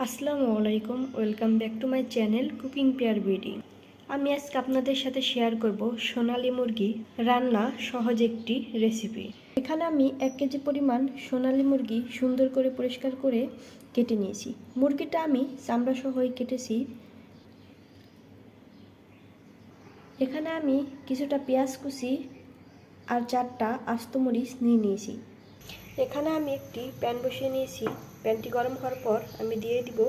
আসসালামু আলাইকুম, welcome back to my channel cooking pair BD. আমি আজকে আপনাদের সাথে শেয়ার করব সোনালী মুরগি রান্না সহজ একটি রেসিপি। এখানে আমি 1 কেজি পরিমাণ সোনালী মুরগি সুন্দর করে পরিষ্কার করে কেটে নিয়েছি। মুরগিটা আমি চামড়া সহই কেটেছি। এখানে আমি কিছুটা পেঁয়াজ কুচি আর 4টা আস্ত মরিচ নিয়ে নিয়েছি। এখানে আমি একটি প্যান বসিয়ে নিয়েছি। প্যানটি গরম হওয়ার পর আমি দিয়ে দিব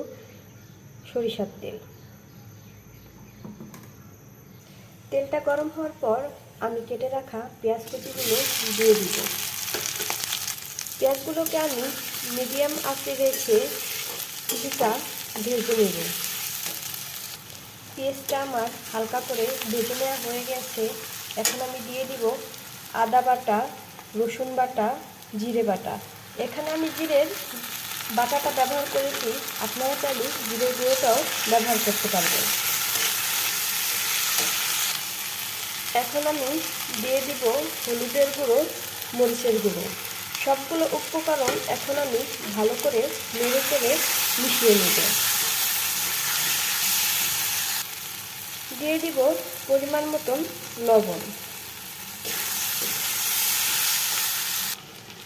সরিষার তেল। তেলটা গরম হওয়ার পর আমি কেটে রাখা পেঁয়াজ কুচিগুলো দিয়ে দিব। পেঁয়াজগুলোকে আমি মিডিয়াম আঁচে রেখে কিছুটা ভেজে নেব। পেঁয়াজটা আমার হালকা করে ভেজে নেওয়া হয়ে গেছে। এখন আমি দিয়ে দিব আদা বাটা, রসুন বাটা, জিরে বাটা। এখানে আমি জিরের বাটাটা ব্যবহার করেছি, আপনারা চাইলে জিরের গুঁড়োটাও ব্যবহার করতে পারবেন। এখন আমি দিয়ে দিব হলুদের গুঁড়ো, মরিচের গুঁড়ো। সবগুলো উপকরণ এখন আমি ভালো করে নেড়ে চেড়ে মিশিয়ে নেব। দিয়ে দিব পরিমাণ মতন লবণ।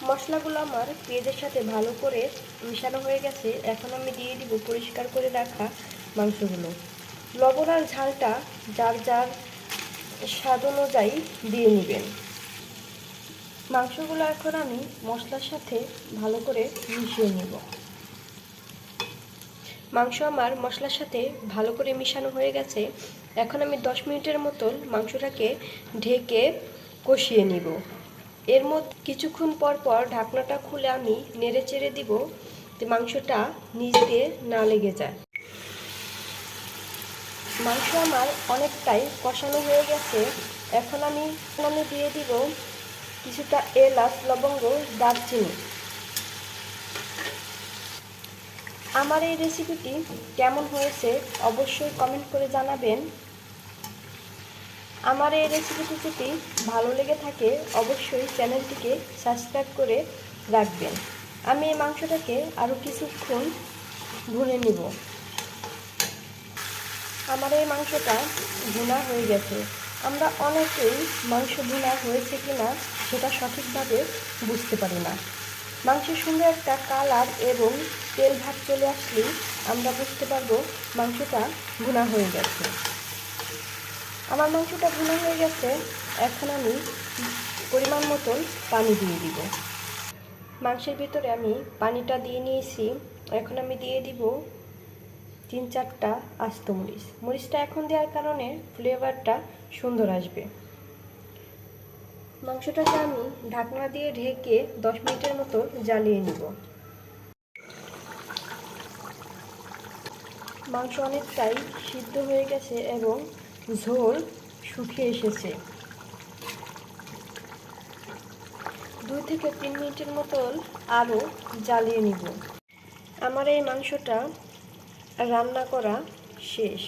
মশলাগুলো আমার পেঁয়াজের সাথে ভালো করে মিশানো হয়ে গেছে। এখন আমি দিয়ে দিব পরিষ্কার করে রাখা মাংসগুলো। লবণ আর ঝালটা যার যার স্বাদ অনুযায়ী দিয়ে নেবেন। মাংসগুলো এখন আমি মশলার সাথে ভালো করে মিশিয়ে নেব। মাংস আমার মশলার সাথে ভালো করে মিশানো হয়ে গেছে। এখন আমি 10 মিনিটের মতন মাংসটাকে ঢেকে কষিয়ে নিব। এর মধ্যে কিছুক্ষণ পর পর ঢাকনাটা খুলে আমি নেড়ে চেড়ে দিব, যে মাংসটা নিচ দিয়ে না লেগে যায়। মাংস আমার অনেকটাই কষানো হয়ে গেছে। এখন আমি দিয়ে দিব কিছুটা এলাচ, লবঙ্গ, দারচিনি। আমার এই রেসিপিটি কেমন হয়েছে অবশ্যই কমেন্ট করে জানাবেন। আমার এই রেসিপিটি যদি ভালো লেগে থাকে অবশ্যই চ্যানেলটিকে সাবস্ক্রাইব করে রাখবেন। আমি এই মাংসটাকে আরও কিছুক্ষণ ভুনে নিব। আমার এই মাংসটা ভুনা হয়ে গেছে। আমরা অনেকেই মাংস ভুনা হয়েছে কিনা সেটা সঠিকভাবে বুঝতে পারি না। মাংসের সুন্দর একটা কালার এবং তেল ভাব চলে আসলেই আমরা বুঝতে পারবো মাংসটা ভুনা হয়ে গেছে। আমার মাংসটা ভুনা হয়ে গেছে। এখন আমি পরিমাণ মতন পানি দিয়ে দিব। মাংসের ভিতরে আমি পানিটা দিয়ে নিয়েছি। এখন আমি দিয়ে দিব 3-4টা আস্ত মরিচ। মরিচটা এখন দেওয়ার কারণে ফ্লেভারটা সুন্দর আসবে। মাংসটাকে আমি ঢাকনা দিয়ে ঢেকে 10 মিনিটের মতো জ্বালিয়ে নিব। মাংস অনেকটাই সিদ্ধ হয়ে গেছে এবং ঝোল শুকিয়ে এসেছে। 2 থেকে 3 মিনিটের মতন আরও জ্বালিয়ে নিব। আমার এই মাংসটা রান্না করা শেষ।